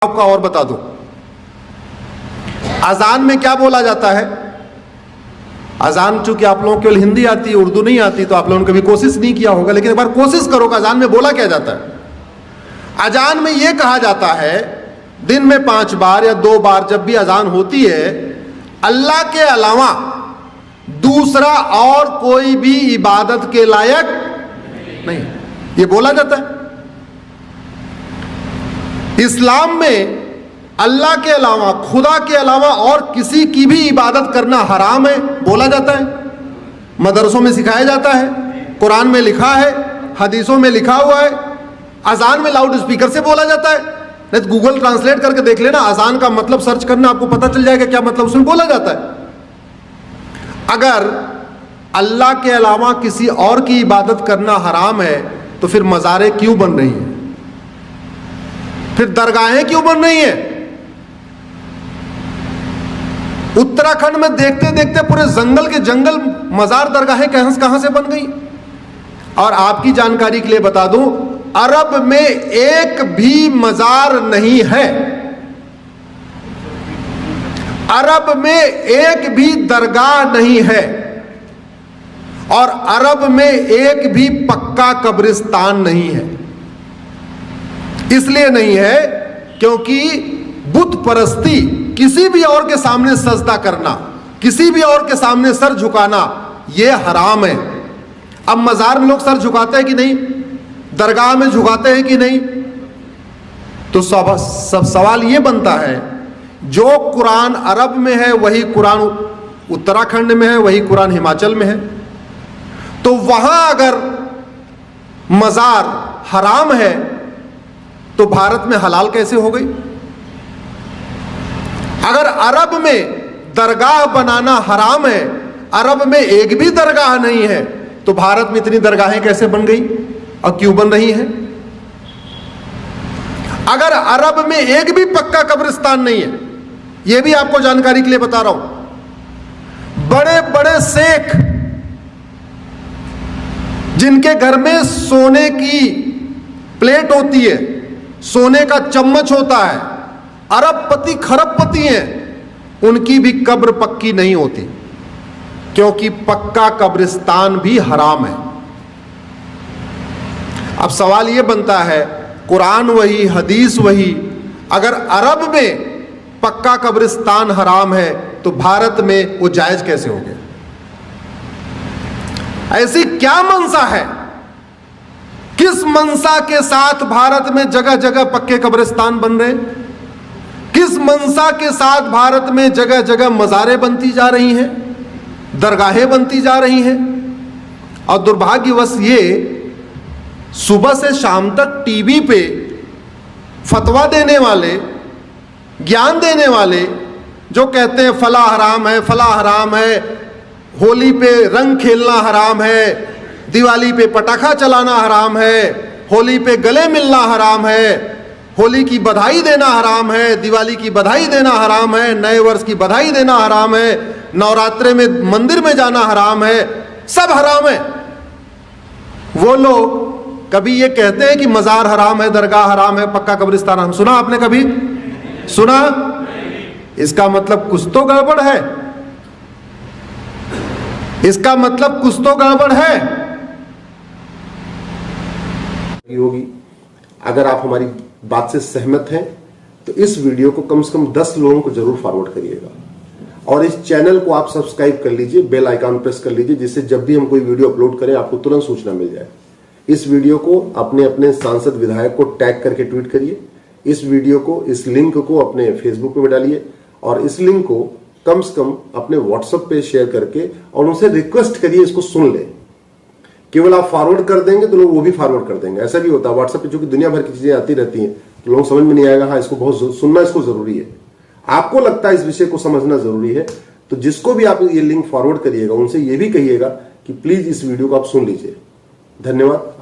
आपका और बता दूं, अजान में क्या बोला जाता है। अजान चूंकि आप लोगों को केवल हिंदी आती है, उर्दू नहीं आती, तो आप लोगों ने कभी कोशिश नहीं किया होगा, लेकिन एक बार कोशिश करो कि अजान में बोला क्या जाता है। अजान में यह कहा जाता है, दिन में 5 बार या 2 बार जब भी अजान होती है, अल्लाह के अलावा दूसरा और कोई भी इबादत के लायक नहीं, ये बोला जाता है। इस्लाम में अल्लाह के अलावा, खुदा के अलावा और किसी की भी इबादत करना हराम है, बोला जाता है। मदरसों में सिखाया जाता है, कुरान में लिखा है, हदीसों में लिखा हुआ है। अजान में लाउड स्पीकर से बोला जाता है, नहीं तो गूगल ट्रांसलेट करके देख लेना, अजान का मतलब सर्च करना, आपको पता चल जाएगा क्या मतलब उसमें बोला जाता है। अगर अल्लाह के अलावा किसी और की इबादत करना हराम है, तो फिर मज़ारें क्यों बन रही हैं, फिर दरगाहें क्यों बन रही हैं। उत्तराखंड में देखते देखते पूरे जंगल के जंगल मजार दरगाहें कहां से बन गई। और आपकी जानकारी के लिए बता दूं, अरब में एक भी मजार नहीं है, अरब में एक भी दरगाह नहीं है, और अरब में एक भी पक्का कब्रिस्तान नहीं है। इसलिए नहीं है क्योंकि बुत परस्ती, किसी भी और के सामने सजदा करना, किसी भी और के सामने सर झुकाना, यह हराम है। अब मजार में लोग सर झुकाते हैं कि नहीं, दरगाह में झुकाते हैं कि नहीं, तो सब सवाल यह बनता है, जो कुरान अरब में है वही कुरान उत्तराखंड में है, वही कुरान हिमाचल में है, तो वहां अगर मजार हराम है तो भारत में हलाल कैसे हो गई। अगर अरब में दरगाह बनाना हराम है, अरब में एक भी दरगाह नहीं है, तो भारत में इतनी दरगाहें कैसे बन गई और क्यों बन रही हैं। अगर अरब में एक भी पक्का कब्रिस्तान नहीं है, यह भी आपको जानकारी के लिए बता रहा हूं, बड़े बड़े शेख जिनके घर में सोने की प्लेट होती है, सोने का चम्मच होता है, अरबपति खरबपति हैं, उनकी भी कब्र पक्की नहीं होती, क्योंकि पक्का कब्रिस्तान भी हराम है। अब सवाल यह बनता है, कुरान वही, हदीस वही, अगर अरब में पक्का कब्रिस्तान हराम है तो भारत में वो जायज कैसे हो गया। ऐसी क्या मंशा है, किस मंशा के साथ भारत में जगह जगह पक्के कब्रिस्तान बन रहे, किस मंशा के साथ भारत में जगह जगह मज़ारें बनती जा रही हैं, दरगाहें बनती जा रही हैं। और दुर्भाग्यवश ये सुबह से शाम तक टीवी पे फतवा देने वाले, ज्ञान देने वाले, जो कहते हैं फला हराम है, फला हराम है, होली पे रंग खेलना हराम है, दिवाली पे पटाखा चलाना हराम है, होली पे गले मिलना हराम है, होली की बधाई देना हराम है, दिवाली की बधाई देना हराम है, नए वर्ष की बधाई देना हराम है, नवरात्रे में मंदिर में जाना हराम है, सब हराम है। वो लोग कभी ये कहते हैं कि मजार हराम है, दरगाह हराम है, पक्का कब्रिस्तान हराम, सुना आपने कभी सुना? इसका मतलब कुछ तो गड़बड़ है, इसका मतलब कुछ तो गड़बड़ है होगी। अगर आप हमारी बात से सहमत हैं तो इस वीडियो को कम से कम 10 लोगों को जरूर फॉरवर्ड करिएगा, और इस चैनल को आप सब्सक्राइब कर लीजिए, बेल आइकन प्रेस कर लीजिए, जिससे जब भी हम कोई वीडियो अपलोड करें आपको तुरंत सूचना मिल जाए। इस वीडियो को अपने अपने सांसद विधायक को टैग करके ट्वीट करिए, इस वीडियो को, इस लिंक को अपने फेसबुक पे डालिए, और इस लिंक को कम से कम अपने व्हाट्सएप पे शेयर करके और उनसे रिक्वेस्ट करिए इसको सुन ले। केवल आप फॉरवर्ड कर देंगे तो लोग वो भी फॉरवर्ड कर देंगे। ऐसा भी होता है व्हाट्सएप पे, चूंकि दुनिया भर की चीजें आती रहती हैं, तो लोगों समझ में नहीं आएगा, हाँ इसको बहुत सुनना, इसको जरूरी है, आपको लगता है इस विषय को समझना जरूरी है, तो जिसको भी आप ये लिंक फॉरवर्ड करिएगा उनसे ये भी कहिएगा कि प्लीज इस वीडियो को आप सुन लीजिए। धन्यवाद।